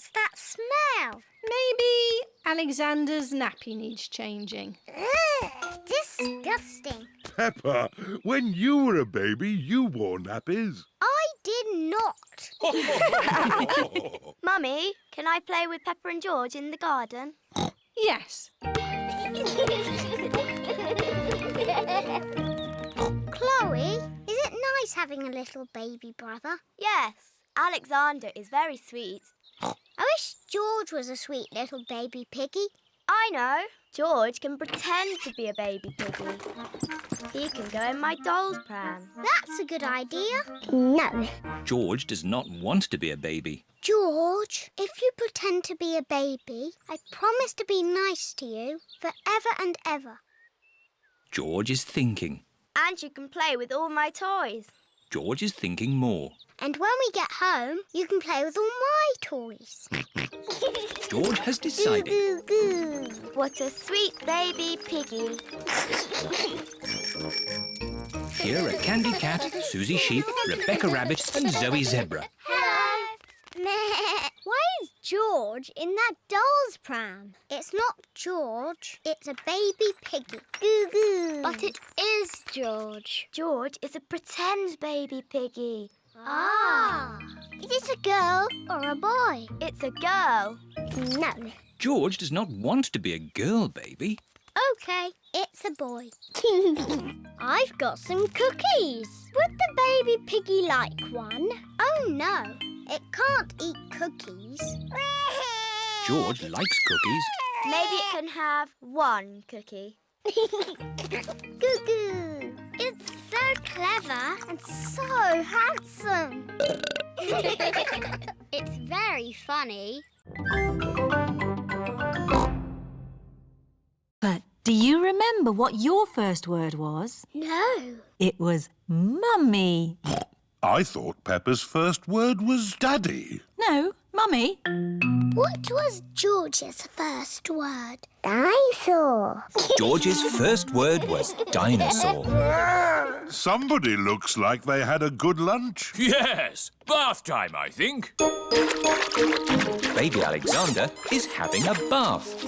What's that smell? Maybe Alexander's nappy needs changing. Ugh, disgusting. Peppa, when you were a baby, you wore nappies. I did not. Mummy, can I play with Peppa and George in the garden? Yes. Chloe, is it nice having a little baby brother? Yes, Alexander is very sweet. I wish George was a sweet little baby piggy. I know. George can pretend to be a baby piggy. He can go in my doll's pram. That's a good idea. No. George does not want to be a baby. George, if you pretend to be a baby, I promise to be nice to you forever and ever. George is thinking. And you can play with all my toys. George is thinking more. And when we get home, you can play with all my toys. George has decided. Goo, goo, goo. What a sweet baby piggy. Here are Candy Cat, Suzy Sheep, Rebecca Rabbit and Zoe Zebra. Hello. Meh. Why is George in that doll's pram? It's not George. It's a baby piggy. Goo goo. But it is George. George is a pretend baby piggy. Ah. Is it a girl or a boy? It's a girl. No. George does not want to be a girl baby. OK, it's a boy. I've got some cookies. Would the baby piggy like one? Oh, no. It can't eat cookies. George likes cookies. Maybe it can have one cookie. Goo goo. It's so clever and so handsome. It's very funny. But do you remember what your first word was? No. It was Mummy. I thought Peppa's first word was Daddy. No, Mummy. What was George's first word? Dinosaur. George's first word was dinosaur. Somebody looks like they had a good lunch. Yes, bath time, I think. Baby Alexander is having a bath.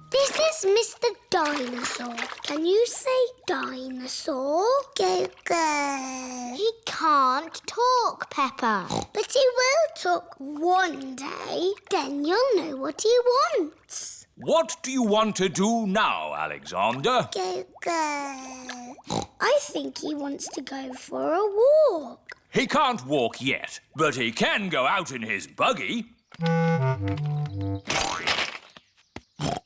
This is Mr. Dinosaur. Can you say dinosaur? Go, go. He can't talk, Peppa. But he will talk one day. Then you'll know what he wants. What do you want to do now, Alexander? Go, go. I think he wants to go for a walk. He can't walk yet, but he can go out in his buggy.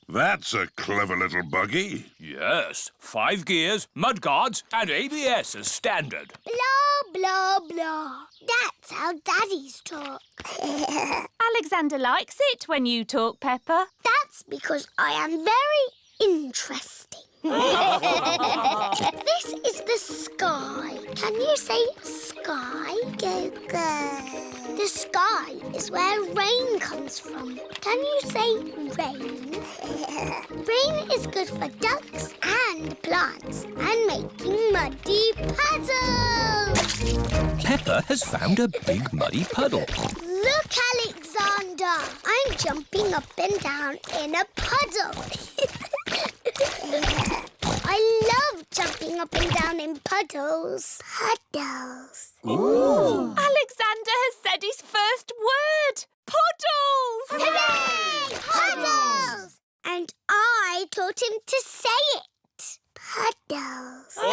That's a clever little buggy. Yes, 5 gears, mudguards and ABS as standard. Blah, blah, blah. That's how daddies talk. Alexander likes it when you talk, Peppa. That's because I am very interesting. This is the sky. Can you say sky? Go, go. The sky is where rain comes from. Can you say rain? Rain is good for ducks and plants and making muddy puddles. Peppa has found a big muddy puddle. Look, Alexander. I'm jumping up and down in a puddle. I love jumping up and down in puddles. Puddles. Ooh. Alexander has said his first word. Puddles! Hooray! Puddles! And I taught him to say it. Puddles. Why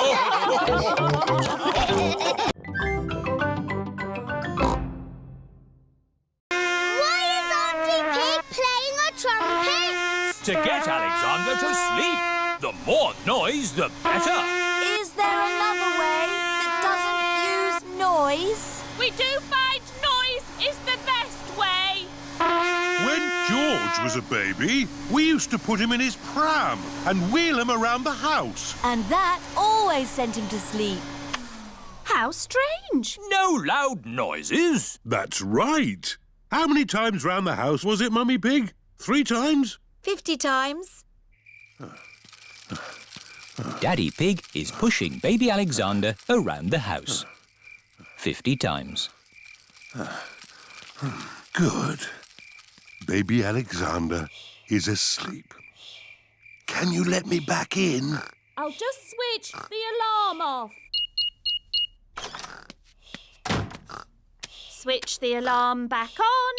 is Auntie Pig playing a trumpet? To get Alexander to sleep. The more noise, the better. Is there another way that doesn't use noise? We do find noise is the best way. When George was a baby, we used to put him in his pram and wheel him around the house. And that always sent him to sleep. How strange. No loud noises. That's right. How many times round the house was it, Mummy Pig? 3 times? 50 times. Daddy Pig is pushing baby Alexander around the house. 50 times. Good. Baby Alexander is asleep. Can you let me back in? I'll just switch the alarm off. Switch the alarm back on.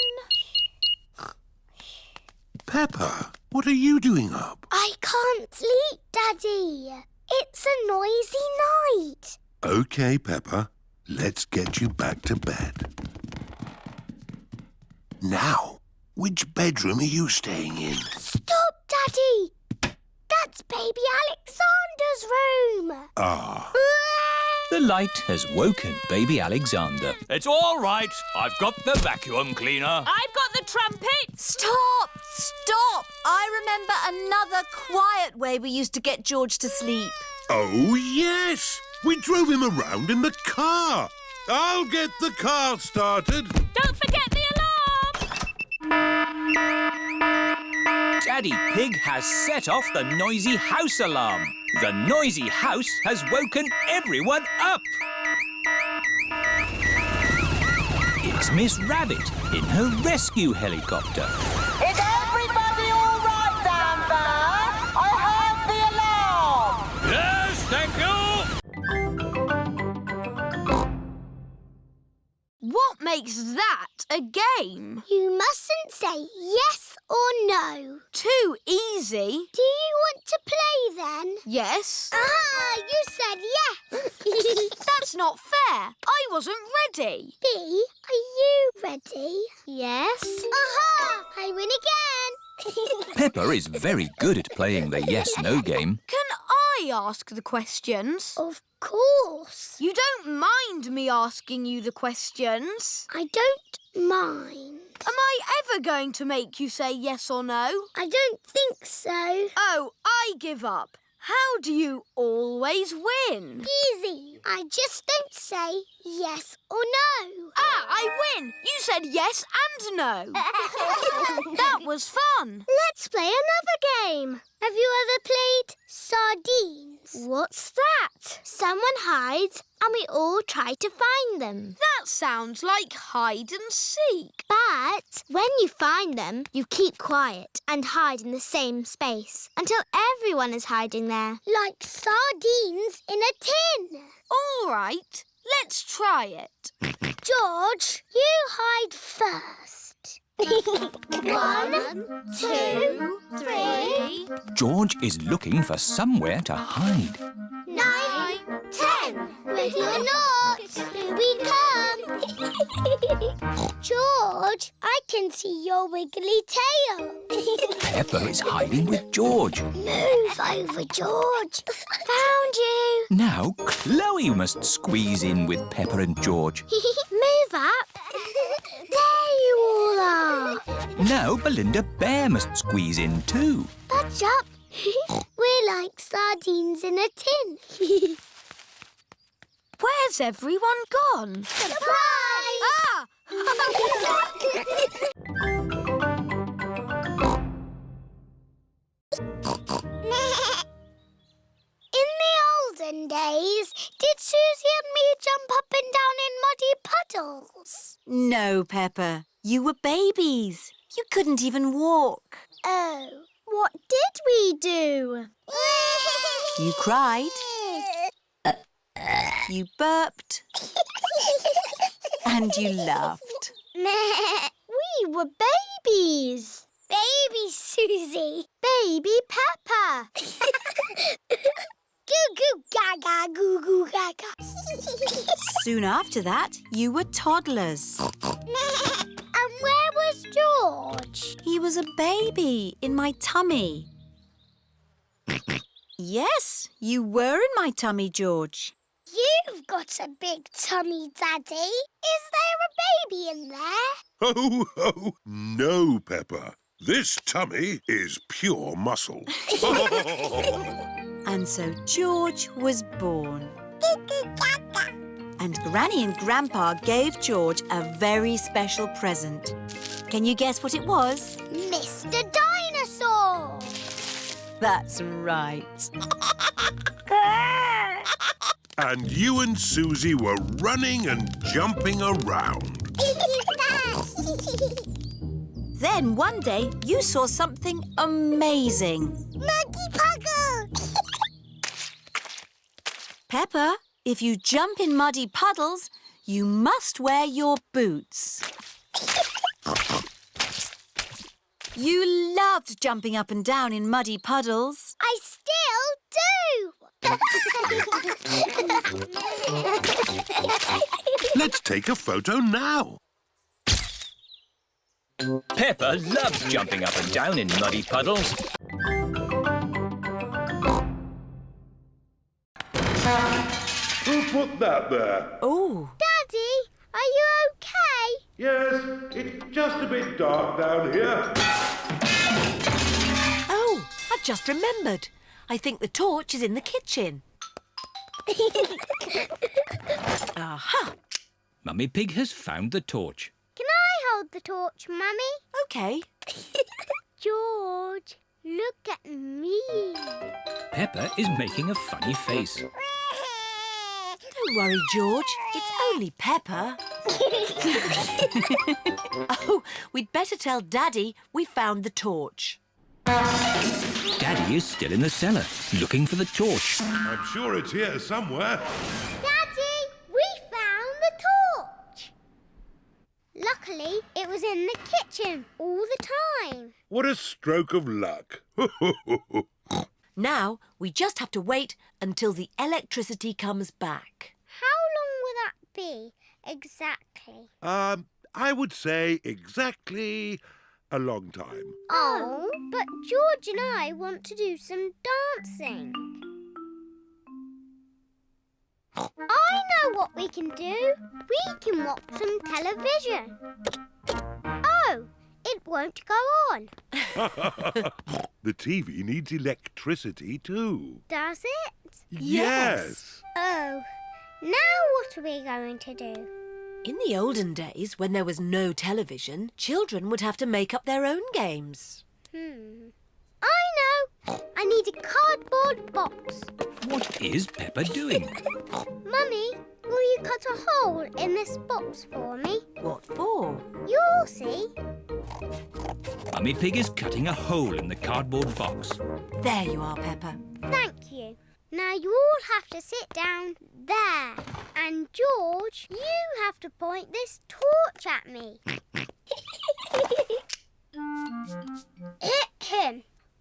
Peppa, what are you doing up? I can't sleep, Daddy. It's a noisy night. OK, Peppa. Let's get you back to bed. Now, which bedroom are you staying in? Stop, Daddy. That's Baby Alexander's room. Ah. The light has woken baby Alexander. It's all right. I've got the vacuum cleaner. I've got the trumpet. Stop! Stop! I remember another quiet way we used to get George to sleep. Oh, yes. We drove him around in the car. I'll get the car started. Don't forget the alarm. Daddy Pig has set off the noisy house alarm. The noisy house has woken everyone up. It's Miss Rabbit in her rescue helicopter. Is everybody all right down there? I heard the alarm. Yes, thank you. What makes that a game? You mustn't say yes or no. Too easy. Do you want to play then? Yes. Ah, you said yes. That's not fair. I wasn't ready. B, are you ready? Yes. Aha! I win again. Peppa is very good at playing the yes-no game. Can I ask the questions? Of course. You don't mind me asking you the questions? I don't mind. Am I ever going to make you say yes or no? I don't think so. Oh, I give up. How do you always win? Easy. I just don't say yes or no. Ah, I win! You said yes and no. That was fun. Let's play another game. Have you ever played sardines? What's that? Someone hides and we all try to find them. That sounds like hide and seek. But when you find them, you keep quiet and hide in the same space until everyone is hiding there. Like sardines in a tin. All right, let's try it. George, you hide first. 1, 2, 3. George is looking for somewhere to hide. 9, 10. Ready or not, here we come. George, I can see your wiggly tail. Peppa is hiding with George. Move over, George. Found you. Now Chloe must squeeze in with Peppa and George. Move up. There you all are. Now Belinda Bear must squeeze in too. Budge up. We're like sardines in a tin. Where's everyone gone? Surprise! Ah! In the olden days, did Suzy and me jump up and down in muddy puddles? No, Peppa. You were babies. You couldn't even walk. Oh, what did we do? You cried. You burped. And you laughed. We were babies. Baby Suzy. Baby Peppa. Goo goo gaga, goo goo gaga. Soon after that, you were toddlers. And where was George? He was a baby in my tummy. Yes, you were in my tummy, George. You've got a big tummy, Daddy. Is there a baby in there? Oh, oh, no, Peppa. This tummy is pure muscle. And so George was born. And Granny and Grandpa gave George a very special present. Can you guess what it was? Mr. Dinosaur. That's right. And you and Suzy were running and jumping around. Then one day you saw something amazing. Muggy Puggle! Peppa, if you jump in muddy puddles, you must wear your boots. You loved jumping up and down in muddy puddles. I still do! Let's take a photo now. Peppa loves jumping up and down in muddy puddles. Who put that there? Oh, Daddy, are you okay? Yes, it's just a bit dark down here. oh, I've just remembered. I think the torch is in the kitchen. Aha! Mummy Pig has found the torch. Can I hold the torch, Mummy? OK. George, look at me. Peppa is making a funny face. Don't worry, George. It's only Peppa. Oh, we'd better tell Daddy we found the torch. Daddy is still in the cellar, looking for the torch. I'm sure it's here somewhere. Daddy, we found the torch. Luckily, it was in the kitchen all the time. What a stroke of luck. Now we just have to wait until the electricity comes back. How long will that be, exactly? I would say exactly a long time. Oh, but George and I want to do some dancing. I know what we can do. We can watch some television. Oh, it won't go on. The TV needs electricity too. Does it? Yes. Oh, now what are we going to do? In the olden days, when there was no television, children would have to make up their own games. I know. I need a cardboard box. What is Peppa doing? Mummy, will you cut a hole in this box for me? What for? You'll see. Mummy Pig is cutting a hole in the cardboard box. There you are, Peppa. Thank you. Now you all have to sit down there. And George, you have to point this torch at me.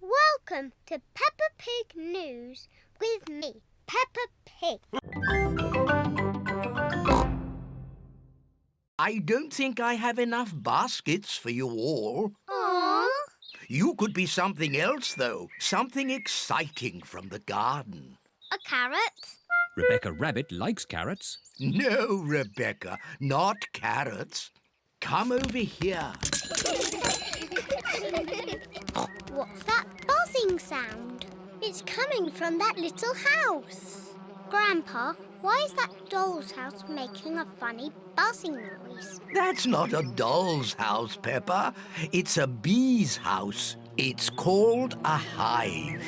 Welcome to Peppa Pig News with me, Peppa Pig. I don't think I have enough baskets for you all. Aww. You could be something else, though. Something exciting from the garden. A carrot? Rebecca Rabbit likes carrots. No, Rebecca, not carrots. Come over here. What's that buzzing sound? It's coming from that little house. Grandpa, why is that doll's house making a funny buzzing noise? That's not a doll's house, Peppa. It's a bee's house. It's called a hive.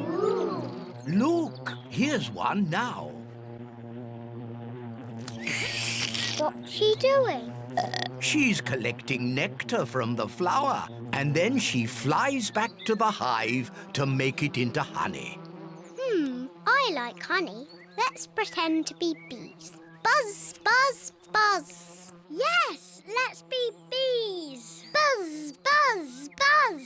Ooh. Look, here's one now. What's she doing? She's collecting nectar from the flower, and then she flies back to the hive to make it into honey. I like honey. Let's pretend to be bees. Buzz, buzz, buzz. Yes, let's be bees. Buzz, buzz, buzz.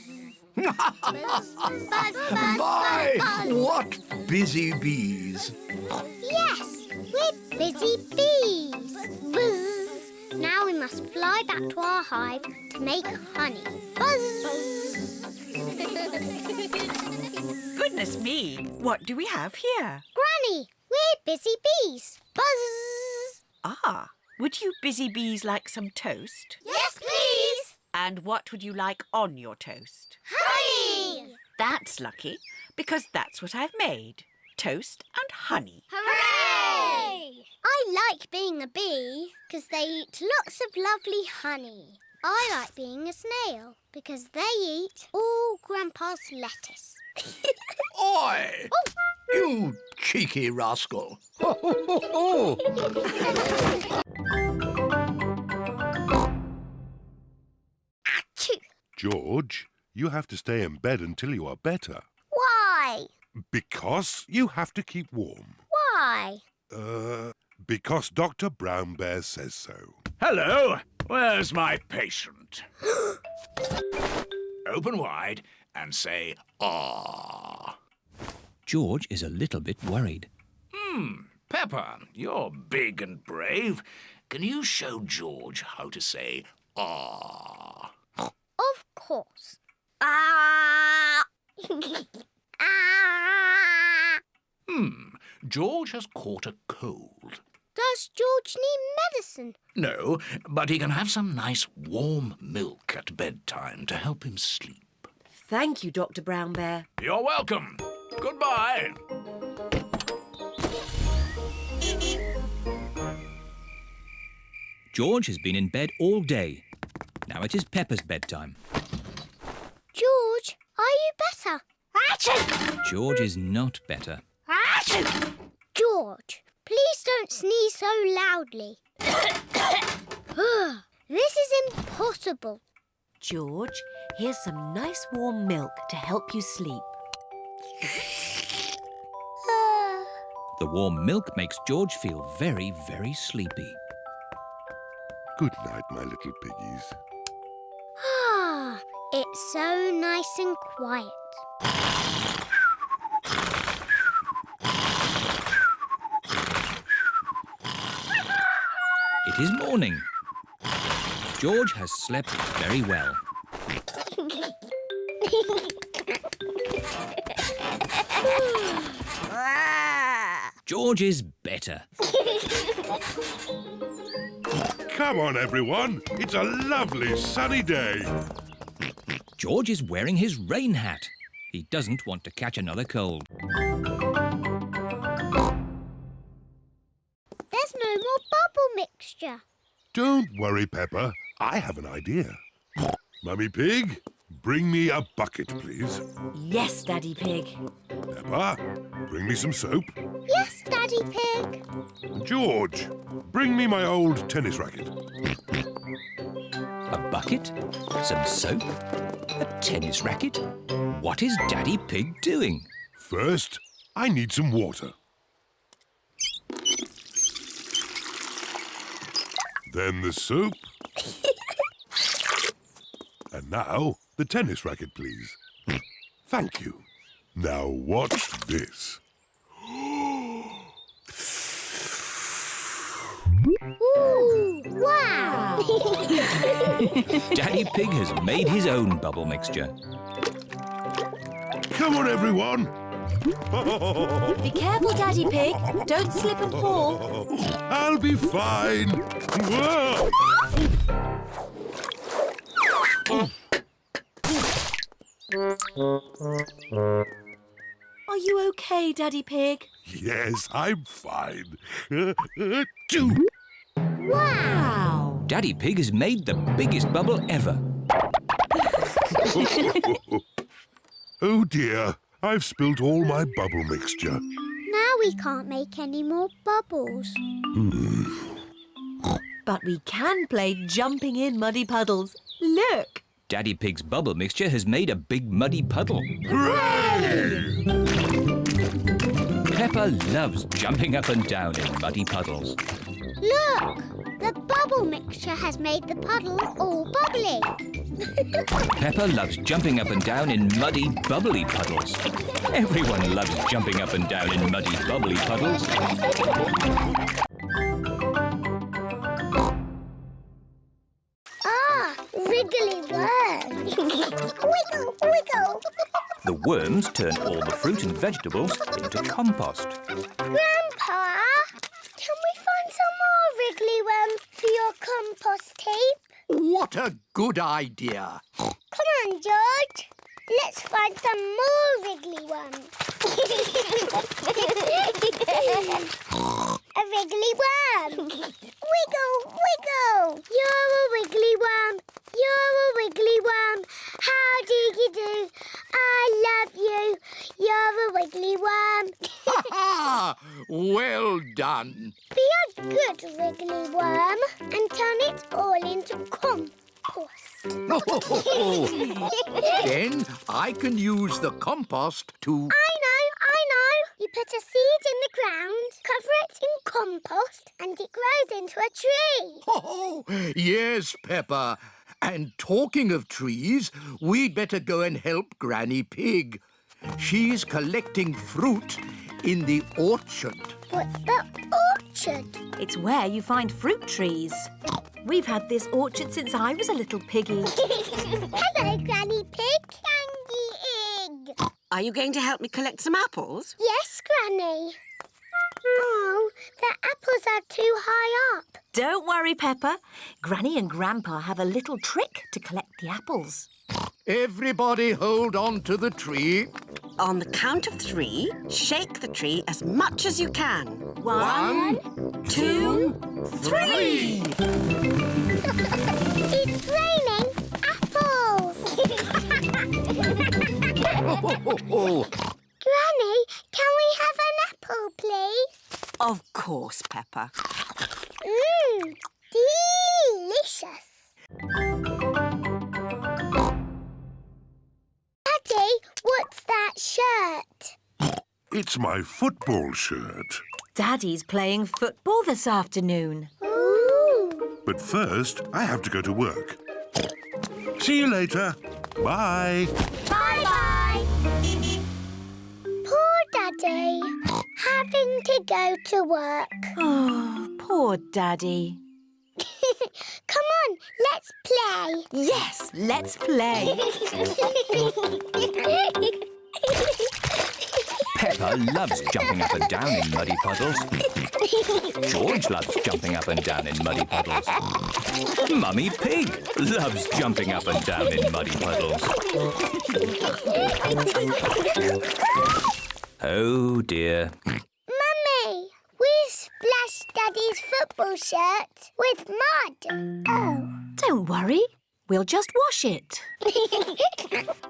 Buzz, buzz, buzz, My, buzz. what busy bees! Yes, we're busy bees. Buzz. Now we must fly back to our hive to make honey. Buzz. Goodness me, what do we have here? Granny, we're busy bees. Buzz. Ah, would you busy bees like some toast? Yes, please. And what would you like on your toast? Honey. That's lucky, because that's what I've made. Toast and honey. Hooray! I like being a bee because they eat lots of lovely honey. I like being a snail because they eat all Grandpa's lettuce. Oi! Oh. You cheeky rascal. George, you have to stay in bed until you are better. Why? Because you have to keep warm. Why? Because Dr. Brown Bear says so. Hello, where's my patient? Open wide and say, ah. George is a little bit worried. Peppa, you're big and brave. Can you show George how to say, ah? Of course. Ah! Ah! George has caught a cold. Does George need medicine? No, but he can have some nice warm milk at bedtime to help him sleep. Thank you, Dr. Brown Bear. You're welcome. Goodbye. George has been in bed all day. Now it is Peppa's bedtime. George, are you better? Achoo! George is not better. Achoo! George, please don't sneeze so loudly. This is impossible. George, here's some nice warm milk to help you sleep. The warm milk makes George feel very, very sleepy. Good night, my little piggies. Ah, it's so nice and quiet. It is morning. George has slept very well. George is better. Come on, everyone. It's a lovely sunny day. George is wearing his rain hat. He doesn't want to catch another cold. There's no more bubble mixture. Don't worry, Peppa. I have an idea. Mummy Pig, bring me a bucket, please. Yes, Daddy Pig. Peppa, bring me some soap. Yes, Daddy Pig. George, bring me my old tennis racket. A bucket? Some soap? A tennis racket? What is Daddy Pig doing? First, I need some water. Then the soap. And now, the tennis racket, please. Thank you. Now watch this. Ooh, wow! Daddy Pig has made his own bubble mixture. Come on, everyone. Be careful, Daddy Pig. Don't slip and fall. I'll be fine. Whoa! Are you okay, Daddy Pig? Yes, I'm fine. Two. Wow! Daddy Pig has made the biggest bubble ever. Oh dear, I've spilt all my bubble mixture. Now we can't make any more bubbles. But we can play jumping in muddy puddles. Look! Daddy Pig's bubble mixture has made a big muddy puddle. Hooray! Peppa loves jumping up and down in muddy puddles. Look! The bubble mixture has made the puddle all bubbly. Peppa loves jumping up and down in muddy, bubbly puddles. Everyone loves jumping up and down in muddy, bubbly puddles. Ah, wriggly worms. Wiggle, wiggle. The worms turn all the fruit and vegetables into compost. Grandpa, can we find some more wriggly worms for your compost heap? What a good idea. Come on, George. Let's find some more wriggly worms. A wriggly worm. Wiggle, wiggle. You're a wiggly worm. You're a wiggly worm. How do you do? I love you. You're a wiggly worm. Ha ha! Well done. Be a good wiggly worm and turn it all into compost. Then I can use the compost to... I know. You put a seed in the ground, cover it in compost, and it grows into a tree. Oh, yes, Peppa. And talking of trees, we'd better go and help Granny Pig. She's collecting fruit in the orchard. What's the orchard? It's where you find fruit trees. We've had this orchard since I was a little piggy. Hello, Granny Pig. Candy egg. Are you going to help me collect some apples? Yes, Granny. Oh, the apples are too high up. Don't worry, Peppa. Granny and Grandpa have a little trick to collect the apples. Everybody hold on to the tree. On the count of 3, shake the tree as much as you can. 1, 2, 3! It's raining apples. Granny, can we have an apple, please? Of course, Peppa. Delicious. Daddy, what's that shirt? It's my football shirt. Daddy's playing football this afternoon. Ooh. But first, I have to go to work. See you later. Bye. Bye-bye. Poor Daddy, having to go to work. Oh, poor Daddy. Come on, let's play. Yes, let's play. Peppa loves jumping up and down in muddy puddles. George loves jumping up and down in muddy puddles. Mummy Pig loves jumping up and down in muddy puddles. Oh, dear. Mummy, we splashed Daddy's football shirt with mud. Oh. Don't worry. We'll just wash it.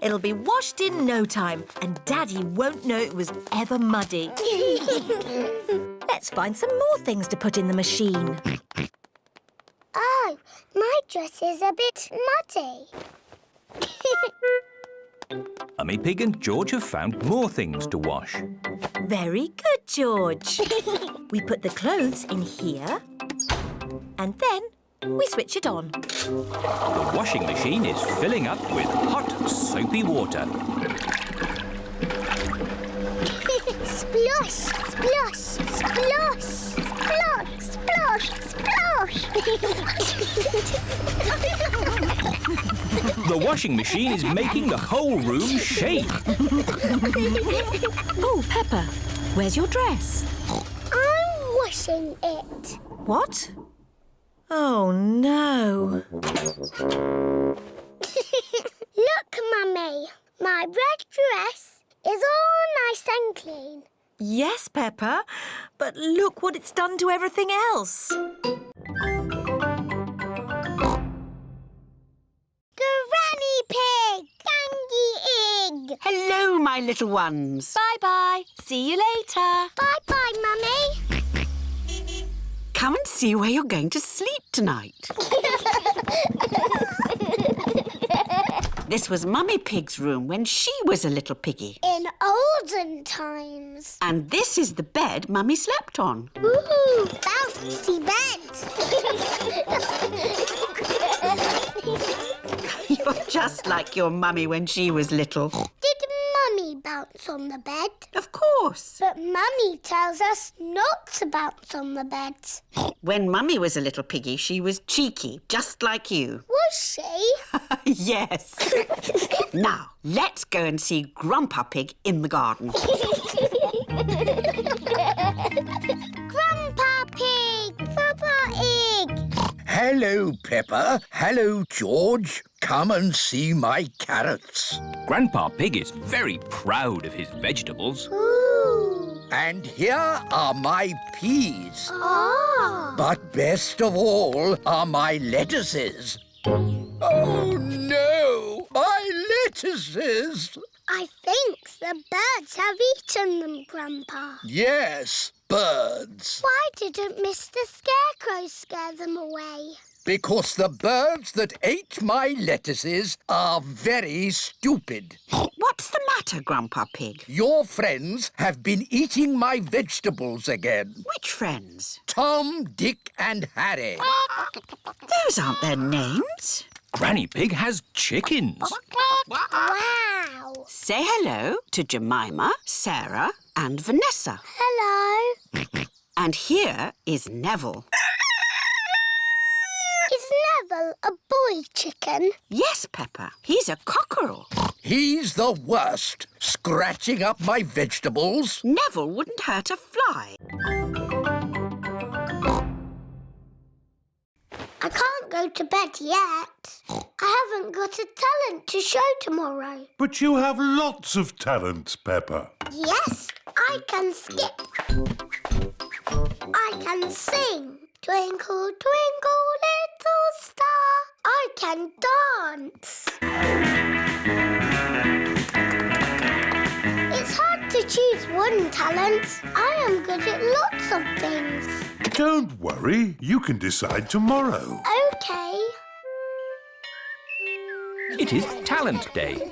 It'll be washed in no time, and Daddy won't know it was ever muddy. Let's find some more things to put in the machine. Oh, my dress is a bit muddy. Mummy Pig and George have found more things to wash. Very good, George. We put the clothes in here, and then we switch it on. The washing machine is filling up with hot, soapy water. Splosh, splosh, splosh, splosh, splosh, splosh. The washing machine is making the whole room shake. Oh, Peppa, where's your dress? I'm washing it. What? Oh, no. Look, Mummy. My red dress is all nice and clean. Yes, Peppa, but look what it's done to everything else. Granny Pig! Candy egg! Hello, my little ones. Bye-bye. See you later. Bye-bye, Mummy. Come and see where you're going to sleep tonight. This was Mummy Pig's room when she was a little piggy. In olden times. And this is the bed Mummy slept on. Ooh, bouncy bed. You're just like your mummy when she was little. Did Mummy bounce on the bed? Of course. But Mummy tells us not to bounce on the bed. When Mummy was a little piggy, she was cheeky, just like you. Was she? Yes. Now, let's go and see Grandpa Pig in the garden. Grandpa Pig! Papa Egg! Hello, Peppa. Hello, George. Come and see my carrots. Grandpa Pig is very proud of his vegetables. Ooh! And here are my peas. Ah! But best of all are my lettuces. Oh, no! My lettuces! I think the birds have eaten them, Grandpa. Yes, birds. Why didn't Mr. Scarecrow scare them away? Because the birds that ate my lettuces are very stupid. What's the matter, Grandpa Pig? Your friends have been eating my vegetables again. Which friends? Tom, Dick and Harry. Those aren't their names. Granny Pig has chickens. Wow. Say hello to Jemima, Sarah and Vanessa. Hello. And here is Neville. Is Neville a boy chicken? Yes, Peppa. He's a cockerel. He's the worst, scratching up my vegetables. Neville wouldn't hurt a fly. I can't go to bed yet. I haven't got a talent to show tomorrow. But you have lots of talents, Peppa. Yes, I can skip. I can sing. Twinkle, twinkle, little star. I can dance. It's hard to choose one talent. I am good at lots of things. Don't worry, you can decide tomorrow. OK. It is Talent Day.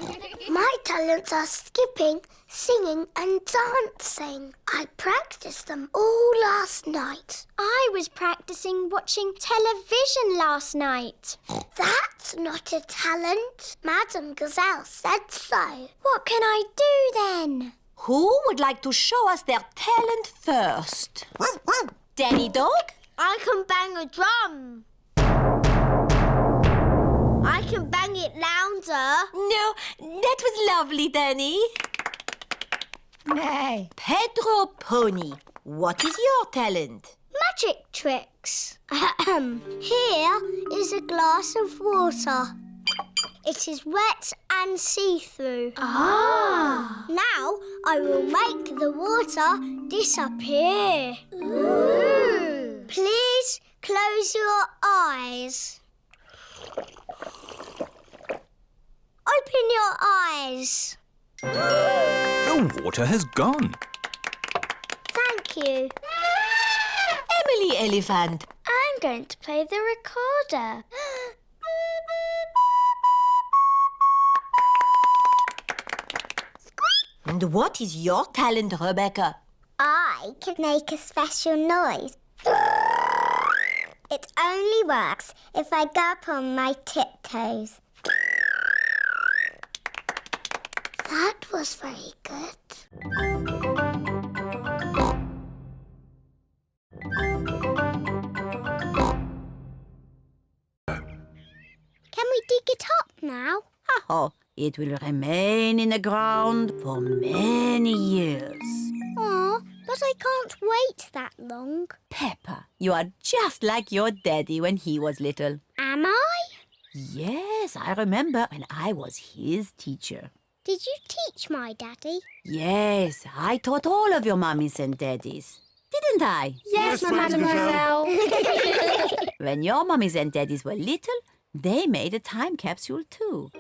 My talents are skipping, singing and dancing. I practiced them all last night. I was practicing watching television last night. That's not a talent. Madame Gazelle said so. What can I do then? Who would like to show us their talent first? Danny Dog? I can bang a drum. I can bang it louder. No, that was lovely, Danny. Nay. Pedro Pony, what is your talent? Magic tricks. Here is a glass of water. It is wet and see-through. Now I will make the water disappear. Ooh. Please close your eyes. Open your eyes. The water has gone. Thank you. Emily Elephant. I'm going to play the recorder. And what is your talent, Rebecca? I can make a special noise. It only works if I go up on my tiptoes. That was very good. Can we dig it up now? Oh, it will remain in the ground for many years. Oh, but I can't wait that long. Peppa, you are just like your daddy when he was little. Am I? Yes, I remember when I was his teacher. Did you teach my daddy? Yes, I taught all of your mummies and daddies. Didn't I? Yes, Mademoiselle. When your mummies and daddies were little, they made a time capsule too.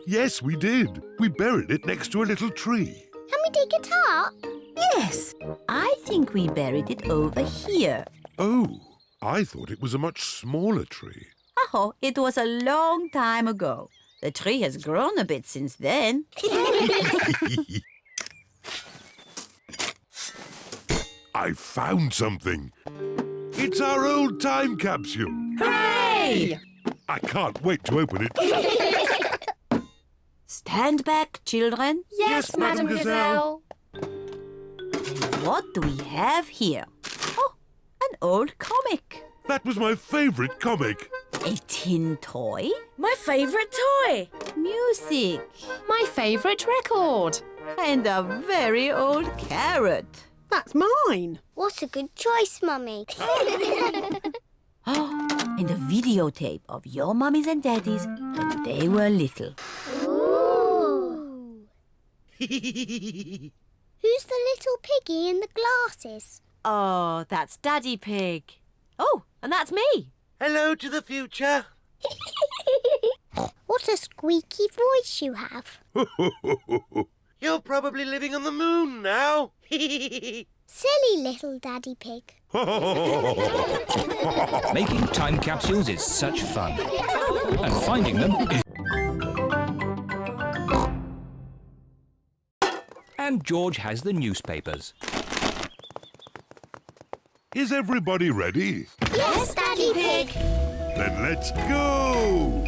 Yes, we did. We buried it next to a little tree. Can we dig it up? Yes, I think we buried it over here. Oh, I thought it was a much smaller tree. Oh, it was a long time ago. The tree has grown a bit since then. I found something. It's our old time capsule. Hooray! I can't wait to open it. Stand back, children. Yes, Madame Gazelle. What do we have here? Oh, an old comic. That was my favourite comic. A tin toy. My favourite toy. Music. My favourite record. And a very old carrot. That's mine. What a good choice, Mummy. And a videotape of your mummies and daddies when they were little. Ooh. Who's the little piggy in the glasses? Oh, that's Daddy Pig. Oh, and that's me. Hello to the future. What a squeaky voice you have. You're probably living on the moon now. Silly little Daddy Pig. Making time capsules is such fun. And finding them is... And George has the newspapers. Is everybody ready? Yes, Daddy Pig. Then let's go!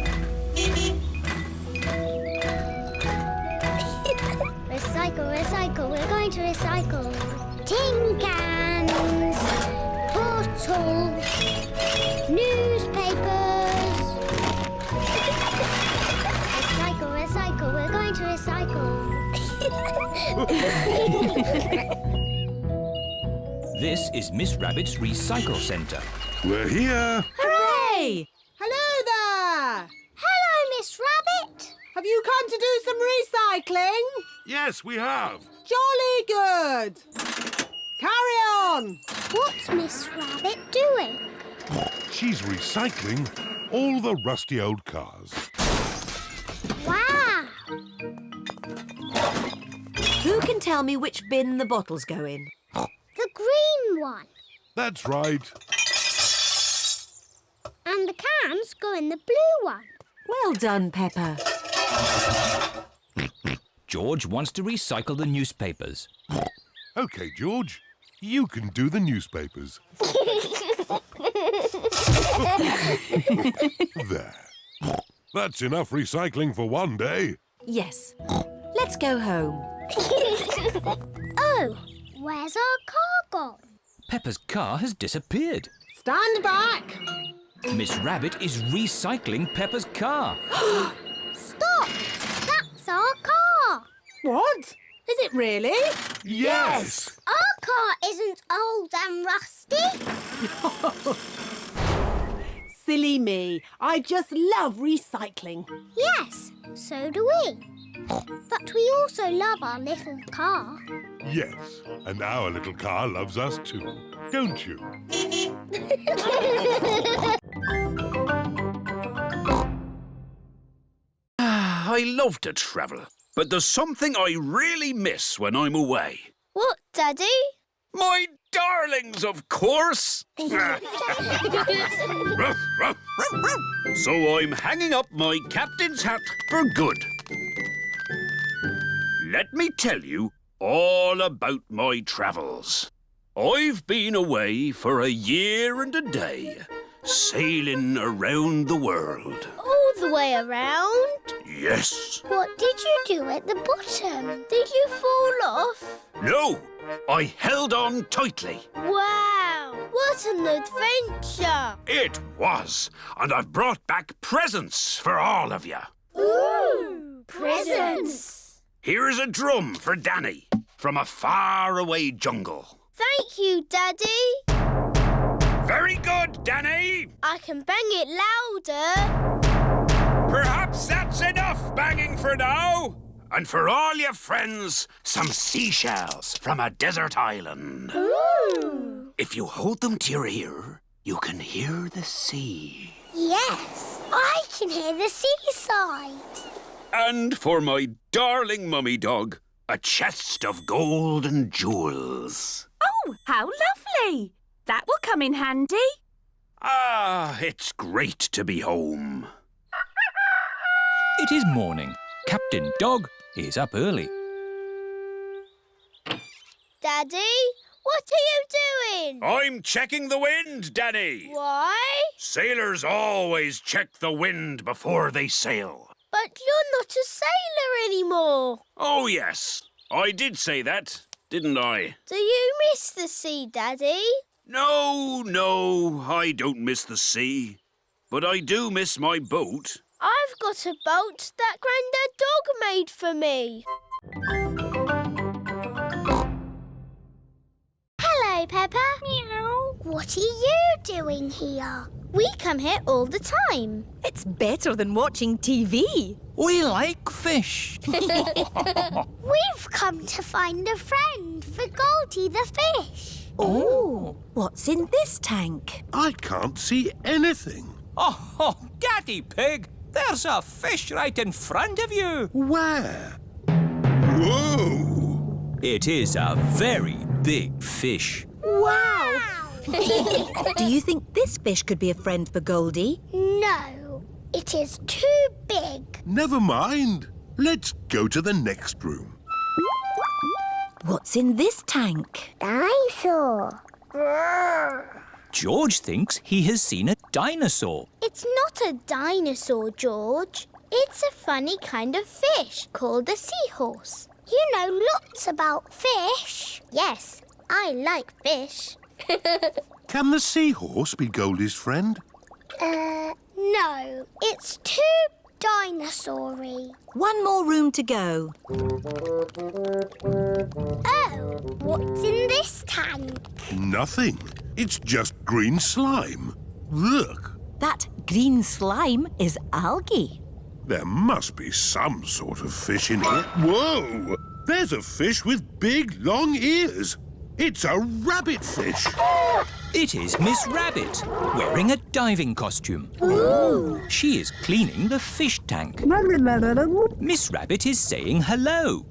Recycle, recycle, we're going to recycle. Tin cans, bottles, newspapers. Recycle, recycle, we're going to recycle. This is Miss Rabbit's Recycle Centre. We're here. Hooray! Hello there! Hello, Miss Rabbit. Have you come to do some recycling? Yes, we have. Jolly good! Carry on! What's Miss Rabbit doing? She's recycling all the rusty old cars. Wow! Who can tell me which bin the bottles go in? The green one. That's right. And the cans go in the blue one. Well done, Peppa. George wants to recycle the newspapers. OK, George, you can do the newspapers. There. That's enough recycling for one day. Yes. Let's go home. Oh, where's our car gone? Peppa's car has disappeared. Stand back! Miss Rabbit is recycling Peppa's car. Stop! That's our car. What? Is it really? Yes! Our car isn't old and rusty. Silly me. I just love recycling. Yes, so do we. But we also love our little car. Yes, and our little car loves us too, don't you? I love to travel, but there's something I really miss when I'm away. What, Daddy? My darlings, of course! Ruff, ruff. So I'm hanging up my captain's hat for good. Let me tell you all about my travels. I've been away for a year and a day, sailing around the world. All the way around? Yes. What did you do at the bottom? Did you fall off? No, I held on tightly. Wow! What an adventure! It was, and I've brought back presents for all of you. Ooh! Presents! Here's a drum for Danny from a faraway jungle. Thank you, Daddy. Very good, Danny. I can bang it louder. Perhaps that's enough banging for now. And for all your friends, some seashells from a desert island. Ooh! If you hold them to your ear, you can hear the sea. Yes, I can hear the seaside. And for my darling mummy dog, a chest of gold and jewels. Oh, how lovely! That will come in handy. Ah, it's great to be home. It is morning. Captain Dog is up early. Daddy, what are you doing? I'm checking the wind, Danny. Why? Sailors always check the wind before they sail. But you're not a sailor anymore. Oh, yes. I did say that, didn't I? Do you miss the sea, Daddy? No, I don't miss the sea. But I do miss my boat. I've got a boat that Grandad Dog made for me. Hello, Peppa. Meow. What are you doing here? We come here all the time. It's better than watching TV. We like fish. We've come to find a friend for Goldie the fish. Oh, what's in this tank? I can't see anything. Oh, Daddy Pig, there's a fish right in front of you. Where? Whoa! It is a very big fish. Wow! Do you think this fish could be a friend for Goldie? No, it is too big. Never mind. Let's go to the next room. What's in this tank? Dinosaur. George thinks he has seen a dinosaur. It's not a dinosaur, George. It's a funny kind of fish called a seahorse. You know lots about fish. Yes, I like fish. Can the seahorse be Goldie's friend? No, it's too dinosaur-y. One more room to go. Oh, what's in this tank? Nothing. It's just green slime. Look, That green slime is algae. there must be some sort of fish in it. Whoa! There's a fish with big, long ears. It's a rabbit fish. It is Miss Rabbit, wearing a diving costume. Ooh. She is cleaning the fish tank. Miss Rabbit is saying hello.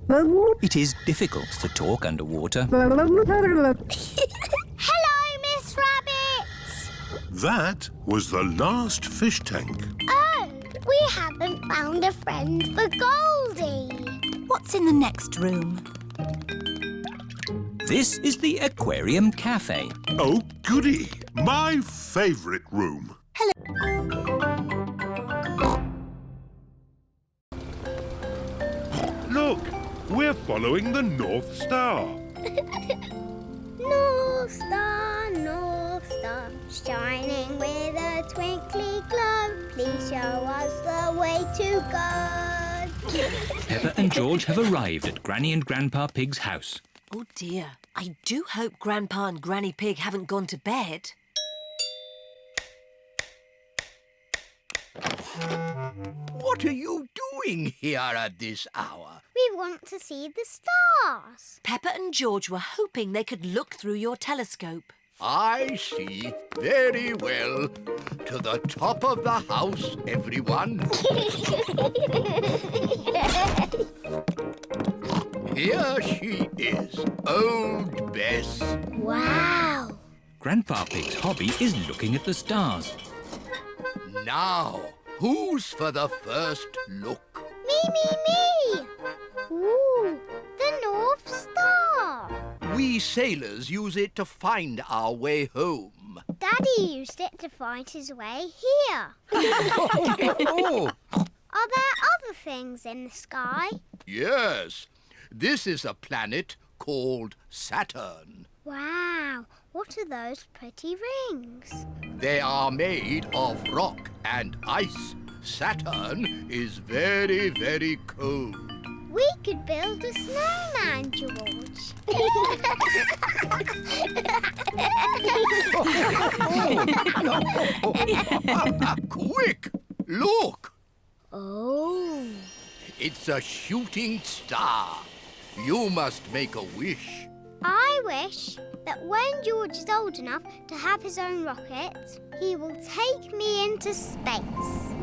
It is difficult to talk underwater. Hello, Miss Rabbit. That was the last fish tank. Oh, we haven't found a friend for Goldie. What's in the next room? This is the Aquarium Cafe. Oh, goody. My favourite room. Look, we're following the North Star. North Star, shining with a twinkly glow. Please show us the way to go. Peppa and George have arrived at Granny and Grandpa Pig's house. Oh dear, I do hope Grandpa and Granny Pig haven't gone to bed. What are you doing here at this hour? We want to see the stars. Peppa and George were hoping they could look through your telescope. I see. Very well. To the top of the house, everyone. Here she is, old Bess. Wow. Grandpa Pig's hobby is looking at the stars. Now, who's for the first look? Me. Ooh, the North Star. We sailors use it to find our way home. Daddy used it to find his way here. Oh, Are there other things in the sky? yes. This is a planet called Saturn. Wow, what are those pretty rings? They are made of rock and ice. Saturn is very, very cold. We could build a snowman, George. Quick, look. Oh. It's a shooting star. You must make a wish. I wish that when George is old enough to have his own rocket, he will take me into space.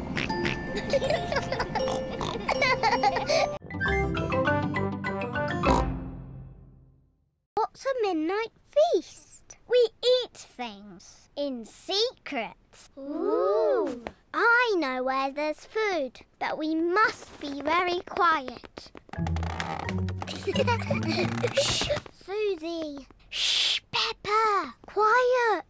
What's a midnight feast? We eat things in secret. Ooh. I know where there's food, but we must be very quiet. Shh, Suzy. Shh, Peppa. Quiet.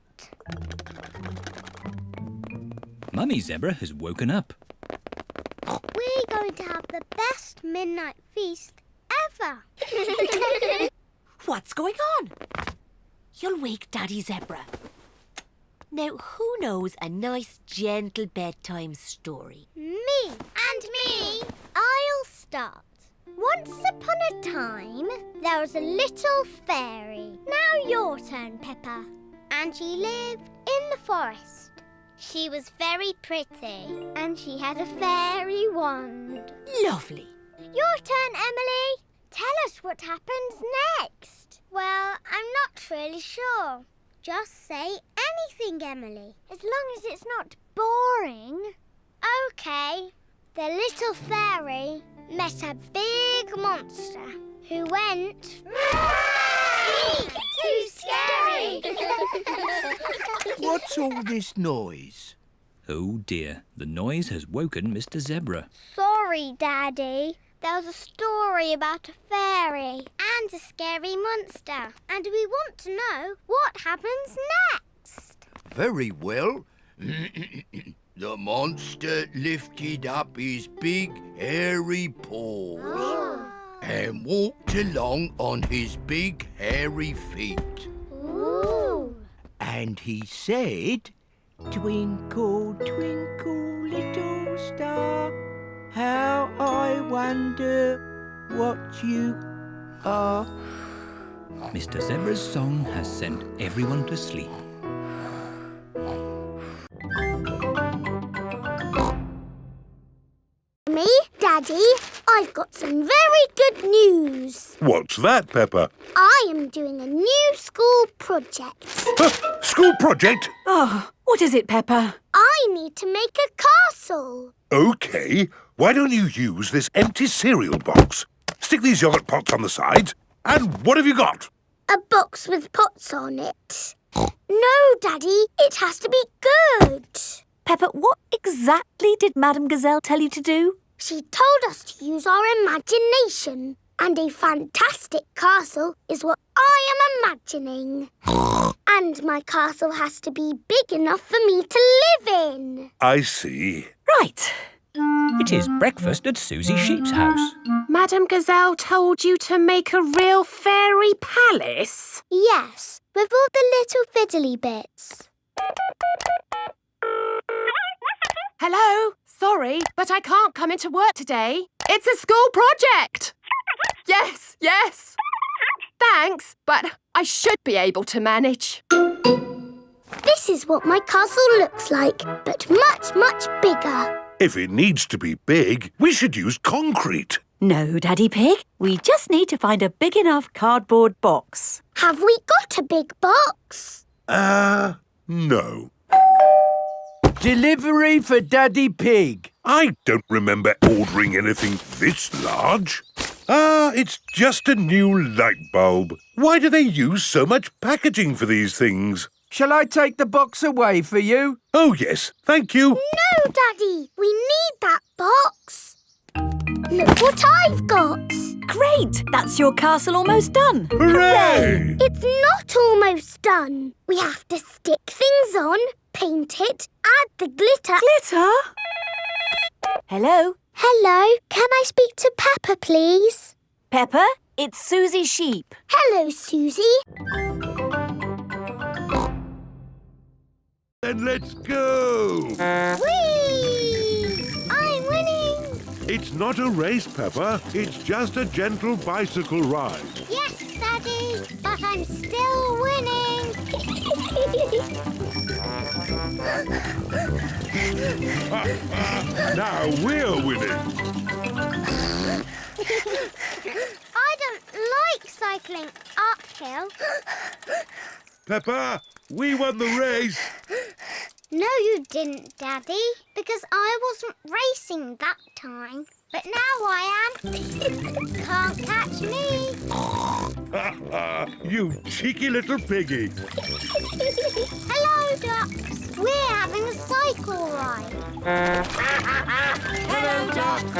Mummy Zebra has woken up. We're going to have the best midnight feast ever. What's going on? You'll wake Daddy Zebra. Now, who knows a nice, gentle bedtime story? Me. And me. I'll start. Once upon a time, there was a little fairy. Now your turn, Peppa. And she lived in the forest. She was very pretty, and she had a fairy wand. Lovely. Your turn, Emily. Tell us what happens next. Well, I'm not really sure. Just say anything, Emily, as long as it's not boring. OK. The little fairy met a big monster who went 3, 2, Too scary! What's all this noise? Oh dear, the noise has woken Mr. Zebra. Sorry, Daddy. There was a story about a fairy and a scary monster. And we want to know what happens next. Very well. The monster lifted up his big, hairy paws and walked along on his big, hairy feet. Ooh. And he said, "Twinkle, twinkle, little star, how I wonder what you are." Mr. Zebra's song has sent everyone to sleep. Me, Daddy, I've got some very good news. What's that, Peppa? I am doing a new school project. School project? Oh, what is it, Peppa? I need to make a castle. OK. Why don't you use this empty cereal box? Stick these yogurt pots on the sides. And what have you got? A box with pots on it. No, Daddy, it has to be good. Peppa, what exactly did Madame Gazelle tell you to do? She told us to use our imagination. And a fantastic castle is what I am imagining. And my castle has to be big enough for me to live in. I see. Right. It is breakfast at Suzy Sheep's house. Madame Gazelle told you to make a real fairy palace? Yes, with all the little fiddly bits. Hello? Sorry, but I can't come into work today. It's a school project. Yes. Thanks, but I should be able to manage. This is what my castle looks like, but much, much bigger. If it needs to be big, we should use concrete. No, Daddy Pig. We just need to find a big enough cardboard box. Have we got a big box? No. Delivery for Daddy Pig. I don't remember ordering anything this large. It's just a new light bulb. Why do they use so much packaging for these things? Shall I take the box away for you? Oh, yes, thank you. No, Daddy, we need that box. Look what I've got. Great! That's your castle almost done. Hooray! It's not almost done. We have to stick things on, paint it, add the glitter. Glitter? Hello? Hello, can I speak to Peppa, please? Peppa, it's Suzy Sheep. Hello, Suzy. Then let's go. Whee! I'm winning. It's not a race, Peppa. It's just a gentle bicycle ride. Yes, Daddy, but I'm still winning. Now we're winning. I don't like cycling uphill. Peppa, we won the race. No, you didn't, Daddy, because I wasn't racing that time. But now I am. Can't catch me. You cheeky little piggy. Hello, ducks. We're having a cycle ride. Hello, ducks.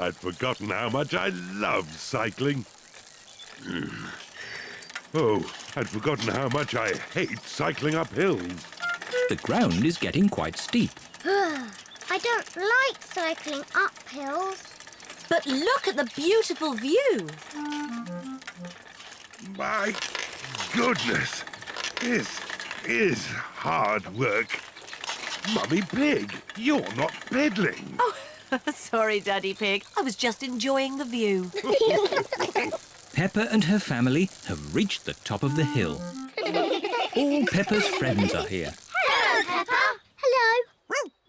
I'd forgotten how much I loved cycling. Oh, I'd forgotten how much I hate cycling up hills. The ground is getting quite steep. I don't like cycling up hills. But look at the beautiful view. My goodness, this is hard work. Mummy Pig, you're not pedaling. Oh, sorry, Daddy Pig. I was just enjoying the view. Peppa and her family have reached the top of the hill. All Peppa's friends are here. Hello, Peppa. Hello.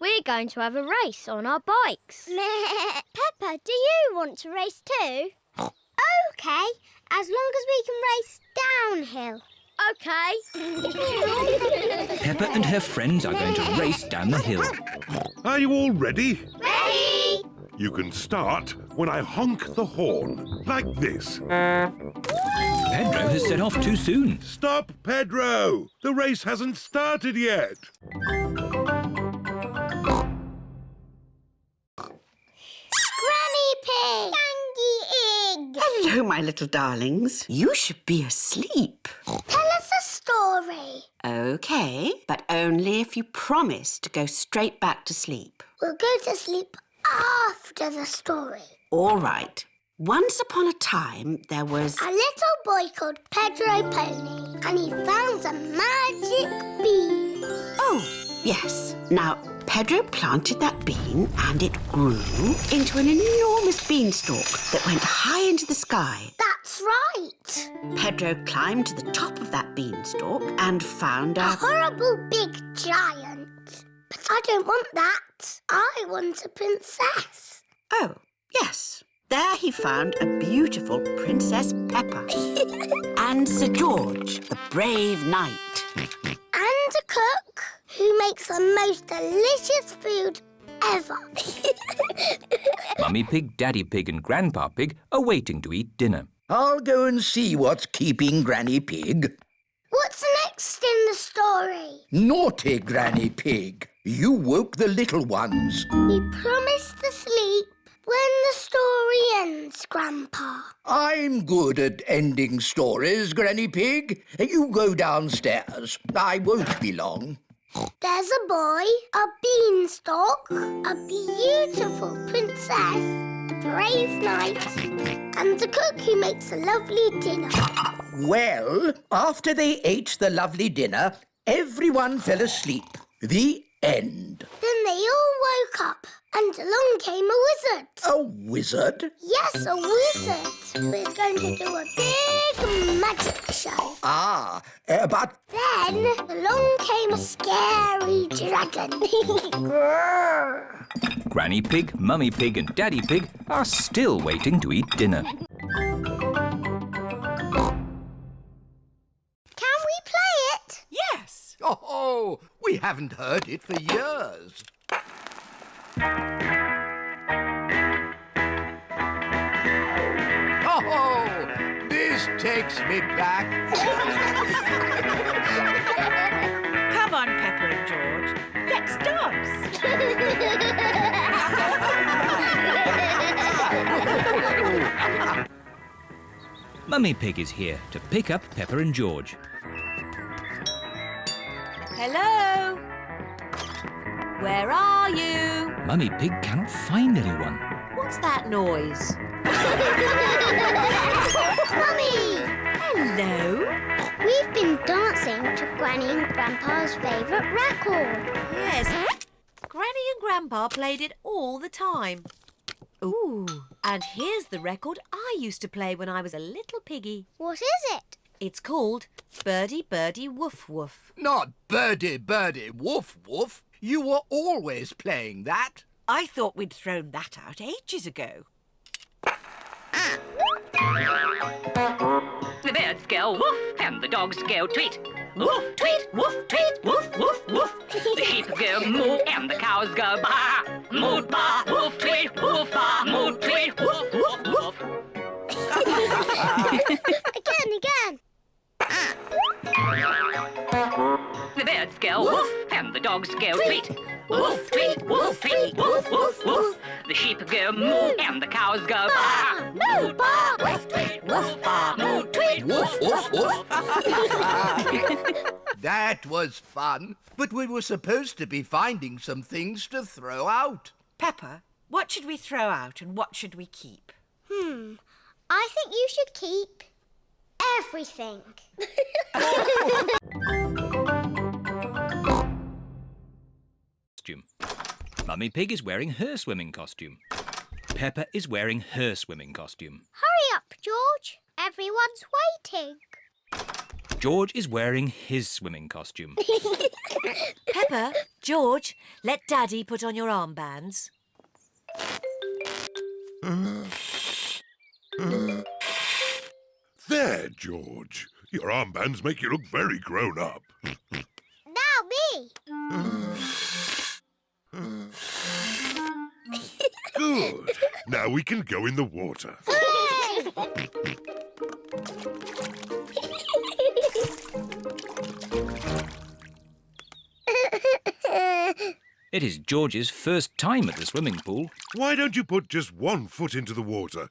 We're going to have a race on our bikes. Peppa, do you want to race too? OK, as long as we can race downhill. OK. Peppa and her friends are going to race down the hill. Are you all ready? Ready! You can start when I honk the horn, like this. Pedro has set off too soon. Stop, Pedro! The race hasn't started yet. Granny Pig! Sandy Egg! Hello, my little darlings. You should be asleep. Tell us a story. OK, but only if you promise to go straight back to sleep. We'll go to sleep after the story. All right. Once upon a time, there was... A little boy called Pedro Pony, and he found a magic bean. Oh, yes. Now, Pedro planted that bean and it grew into an enormous beanstalk that went high into the sky. That's right. Pedro climbed to the top of that beanstalk and found A horrible big giant. But I don't want that. I want a princess. Oh, yes. There he found a beautiful Princess Peppa and Sir George, the brave knight. And a cook who makes the most delicious food ever. Mummy Pig, Daddy Pig and Grandpa Pig are waiting to eat dinner. I'll go and see what's keeping Granny Pig. What's next in the story? Naughty Granny Pig. You woke the little ones. We promised to sleep when the story ends, Grandpa. I'm good at ending stories, Granny Pig. You go downstairs. I won't be long. There's a boy, a beanstalk, a beautiful princess, a brave knight, and a cook who makes a lovely dinner. Well, after they ate the lovely dinner, everyone fell asleep. The end. Then they all woke up, and along came a wizard. A wizard? Yes, a wizard who is going to do a big magic show. But... Then along came a scary dragon. Granny Pig, Mummy Pig and Daddy Pig are still waiting to eat dinner. Can we play it? Yes. Oh, we haven't heard it for years. Oh, this takes me back. Come on, Peppa and George. Let's dance. Mummy Pig is here to pick up Peppa and George. Hello? Where are you? Mummy Pig cannot find anyone. What's that noise? Mummy! Hello? We've been dancing to Granny and Grandpa's favourite record. Yes. Granny and Grandpa played it all the time. Ooh, and here's the record I used to play when I was a little piggy. What is it? It's called Birdie Birdie Woof Woof. Not Birdie Birdie Woof Woof. You were always playing that. I thought we'd thrown that out ages ago. The birds go woof and the dogs go tweet. Woof, tweet, woof, tweet, woof, woof, woof. The sheep go moo and the cows go baa. Moo, baa, woof, tweet, woof, baa, moo, tweet, woof, woof, woof. Again. The birds go woof and the dogs go tweet. Woof, tweet, woof, tweet, woof, woof, woof. The sheep go moo and the cows go baa. Moo, baa, woof, tweet, woof, baa, moo, tweet, Woof, woof, woof. That was fun, but we were supposed to be finding some things to throw out. Peppa, what should we throw out and what should we keep? I think you should keep everything. Costume. Mummy Pig is wearing her swimming costume. Peppa is wearing her swimming costume. Hurry up, George. Everyone's waiting. George is wearing his swimming costume. Peppa, George, let Daddy put on your armbands. There, George. Your armbands make you look very grown up. Now me. Good. Now we can go in the water. It is George's first time at the swimming pool. Why don't you put just one foot into the water?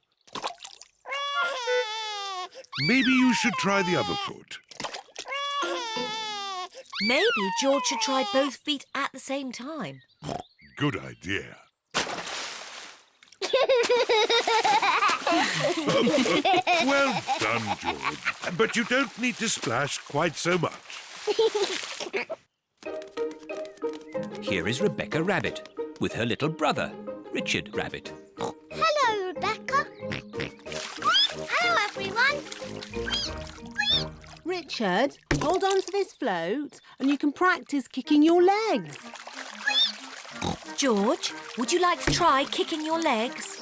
Maybe you should try the other foot. Maybe George should try both feet at the same time. Good idea. Well done, George. But you don't need to splash quite so much. Here is Rebecca Rabbit with her little brother, Richard Rabbit. Hello, Rebecca. Hello, everyone. Richard, hold on to this float and you can practice kicking your legs. George, would you like to try kicking your legs?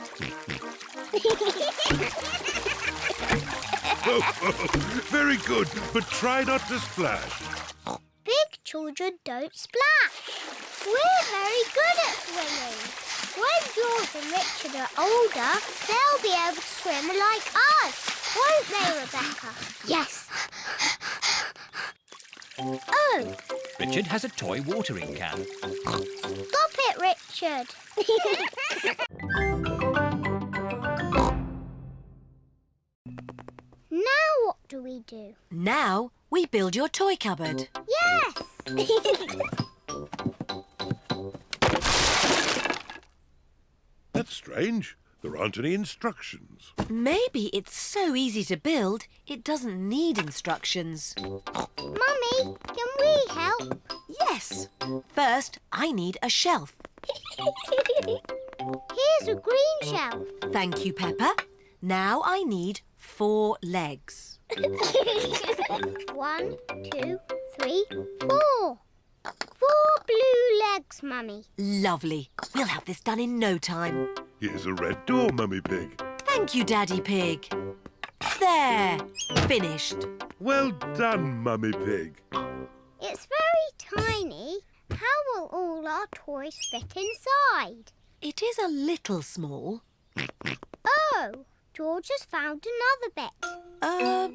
Very good, but try not to splash. Big children don't splash. We're very good at swimming. When George and Richard are older, they'll be able to swim like us. Won't they, Rebecca? Yes. Oh, Richard has a toy watering can. stop it, Richard. Now what do we do? Now we build your toy cupboard. Yes! That's strange. There aren't any instructions. Maybe it's so easy to build, it doesn't need instructions. Mummy, can we help? Yes. First, I need a shelf. Here's a green shelf. Thank you, Peppa. Now I need 4 legs. 1, 2, 3, 4. 4 blue legs, Mummy. Lovely. We'll have this done in no time. Here's a red door, Mummy Pig. Thank you, Daddy Pig. There. Finished. Well done, Mummy Pig. It's very tiny. How will all our toys fit inside? It is a little small. Oh, George has found another bit.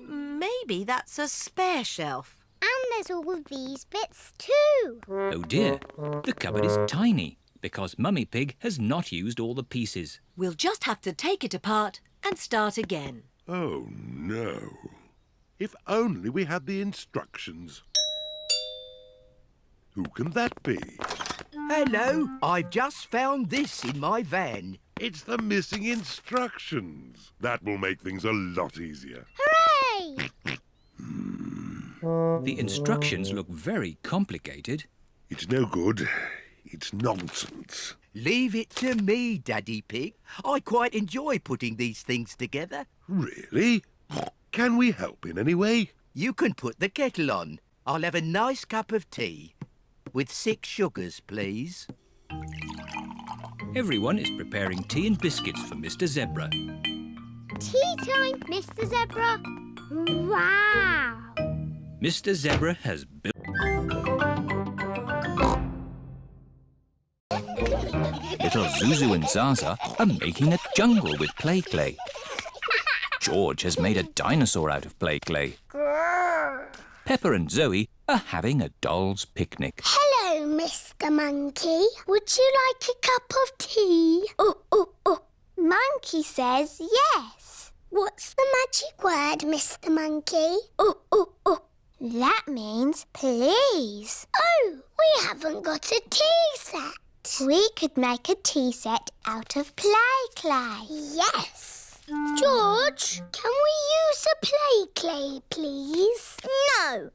Maybe that's a spare shelf. And there's all of these bits too. Oh dear, the cupboard is tiny because Mummy Pig has not used all the pieces. We'll just have to take it apart and start again. Oh, no. If only we had the instructions. Who can that be? Hello, I've just found this in my van. It's the missing instructions. That will make things a lot easier. Hooray! The instructions look very complicated. It's no good. It's nonsense. Leave it to me, Daddy Pig. I quite enjoy putting these things together. Really? Can we help in any way? You can put the kettle on. I'll have a nice cup of tea. With 6 sugars, please. Everyone is preparing tea and biscuits for Mr. Zebra. Tea time, Mr. Zebra. Wow! Mr. Zebra has built... Little Zuzu and Zaza are making a jungle with play clay. George has made a dinosaur out of play clay. Peppa and Zoe are having a doll's picnic. Hello, Mr. Monkey. Would you like a cup of tea? Oh. Monkey says yes. What's the magic word, Mr. Monkey? Oh. That means please. Oh, we haven't got a tea set. We could make a tea set out of play clay. Yes. George, can we use a play clay, please? No.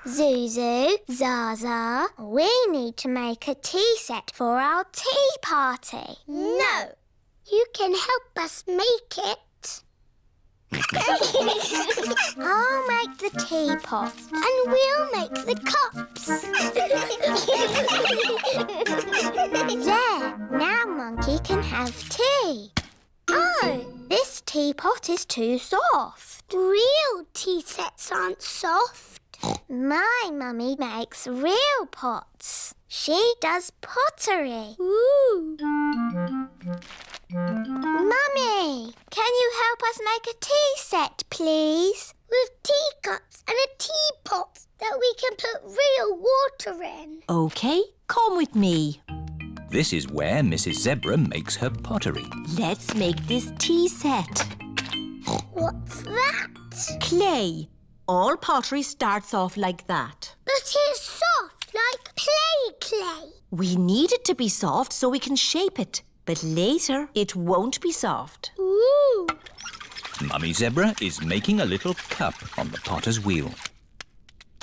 Zuzu, Zaza, we need to make a tea set for our tea party. No. You can help us make it. I'll make the teapot and we'll make the cups. There, now Monkey can have tea. Oh, this teapot is too soft. Real tea sets aren't soft. My mummy makes real pots. She does pottery. Ooh. Mummy, can you help us make a tea set, please? With teacups and a teapot that we can put real water in. OK, come with me. This is where Mrs. Zebra makes her pottery. Let's make this tea set. What's that? Clay. All pottery starts off like that. But it's soft, like clay. We need it to be soft so we can shape it. But later, it won't be soft. Ooh! Mummy Zebra is making a little cup on the potter's wheel.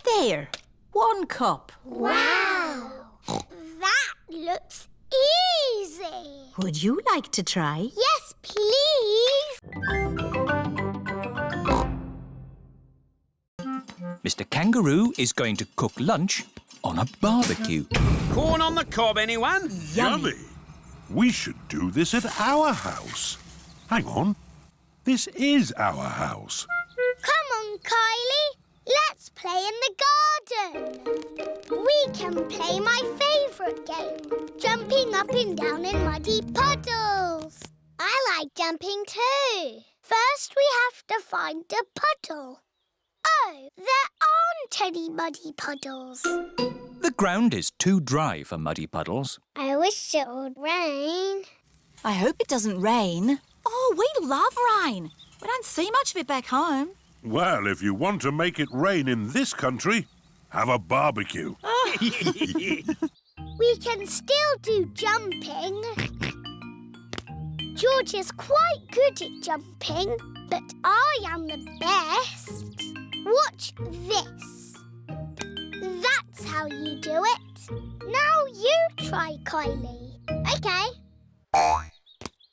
There, 1 cup. Wow! That looks easy. Would you like to try? Yes, please. Mr. Kangaroo is going to cook lunch on a barbecue. Corn on the cob, anyone? Yummy. We should do this at our house. Hang on. This is our house. Come on, Kylie. Let's play in the garden. We can play my favourite game, jumping up and down in muddy puddles. I like jumping too. First, we have to find a puddle. Oh, there aren't any muddy puddles. The ground is too dry for muddy puddles. I wish it would rain. I hope it doesn't rain. Oh, we love rain. We don't see much of it back home. Well, if you want to make it rain in this country, have a barbecue. We can still do jumping. George is quite good at jumping, but I am the best. Watch this. That's how you do it. Now you try, Kylie. OK.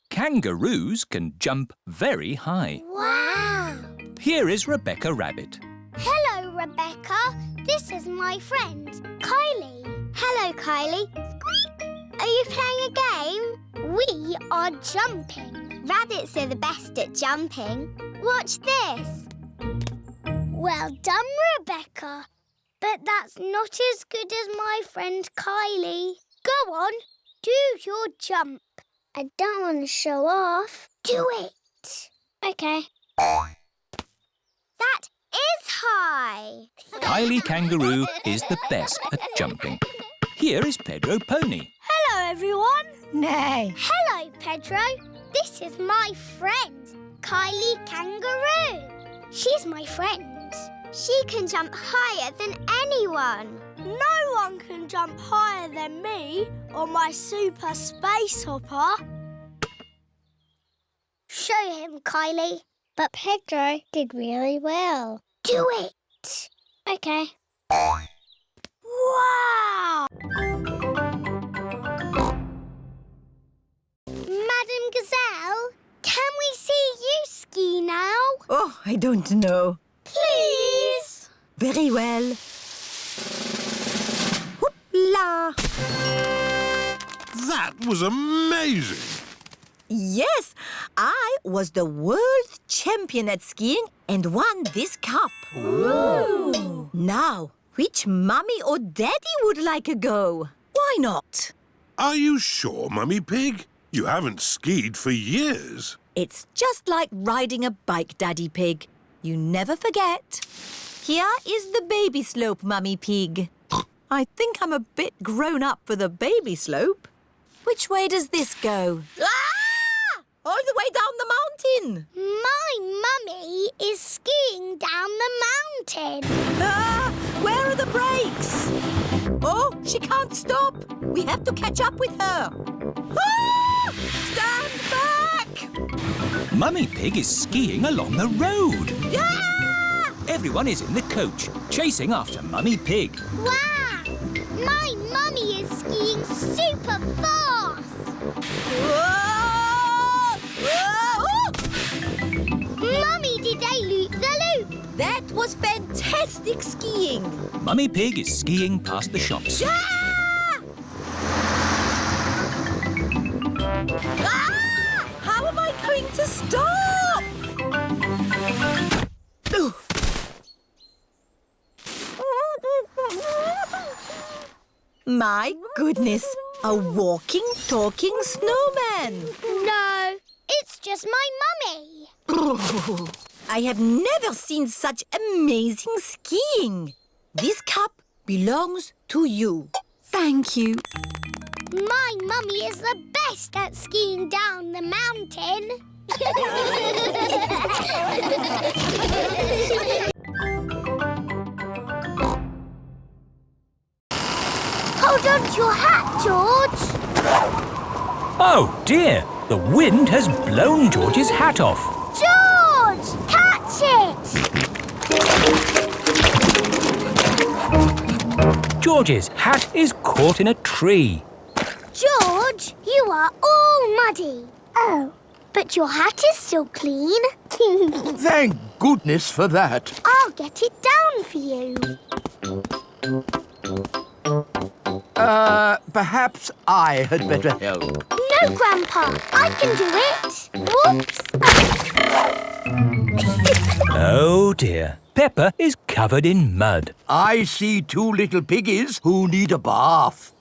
Kangaroos can jump very high. Wow! Here is Rebecca Rabbit. Hello, Rebecca. This is my friend, Kylie. Hello, Kylie. Squeak! Are you playing a game? We are jumping. Rabbits are the best at jumping. Watch this. Well done, Rebecca. But that's not as good as my friend Kylie. Go on, do your jump. I don't want to show off. Do it. OK. That is high. Kylie Kangaroo is the best at jumping. Here is Pedro Pony. Hello, everyone. Nay. Hello, Pedro. This is my friend, Kylie Kangaroo. She's my friend. She can jump higher than anyone. No one can jump higher than me or my super space hopper. Show him, Kylie. But Pedro did really well. Do it. OK. Wow! Madam Gazelle, can we see you ski now? Oh, I don't know. Please? Very well. Hoopla! That was amazing. Yes, I was the world champion at skiing and won this cup. Ooh! Now, which mummy or daddy would like a go? Why not? Are you sure, Mummy Pig? You haven't skied for years. It's just like riding a bike, Daddy Pig. You never forget. Here is the baby slope, Mummy Pig. I think I'm a bit grown up for the baby slope. Which way does this go? Ah! All the way down the mountain. My mummy is skiing down the mountain. Ah! Where are the brakes? Oh, she can't stop. We have to catch up with her. Ah! Stand back! Mummy Pig is skiing along the road. Ah! Everyone is in the coach, chasing after Mummy Pig. Wow! My mummy is skiing super fast. Whoa! Whoa! Mummy did a loop-the-loop. That was fantastic skiing. Mummy Pig is skiing past the shops. Ah! Ah! How am I going to stop? My goodness, a walking, talking snowman. No, just my mummy. Oh, I have never seen such amazing skiing. This cup belongs to you. Thank you. My mummy is the best at skiing down the mountain. Hold on to your hat, George. Oh dear, the wind has blown George's hat off. George, catch it. George's hat is caught in a tree. George, you are all muddy. Oh, but your hat is still clean. Thank goodness for that. I'll get it down for you. Perhaps I had better help. No, Grandpa, I can do it. Whoops. Oh dear, Peppa is covered in mud. I see two little piggies who need a bath.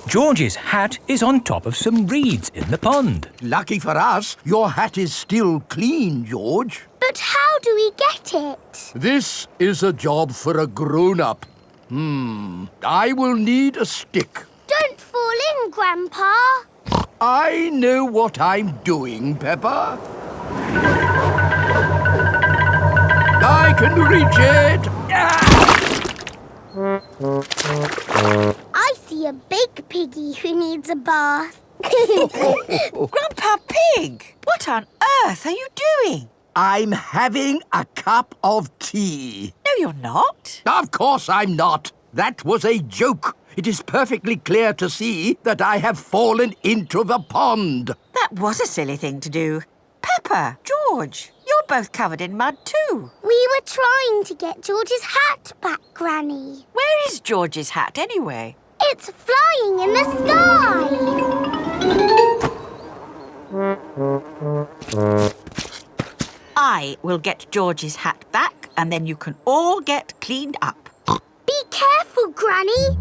George's hat is on top of some reeds in the pond. Lucky for us, your hat is still clean, George. But how do we get it? This is a job for a grown-up. I will need a stick. Don't fall in, Grandpa. I know what I'm doing, Peppa. I can reach it. I see a big piggy who needs a bath. Grandpa Pig, what on earth are you doing? I'm having a cup of tea. No, you're not. Of course I'm not. That was a joke. It is perfectly clear to see that I have fallen into the pond. That was a silly thing to do. Peppa, George, you're both covered in mud too. We were trying to get George's hat back, Granny. Where is George's hat anyway? It's flying in the sky. I will get George's hat back and then you can all get cleaned up. Be careful, Granny.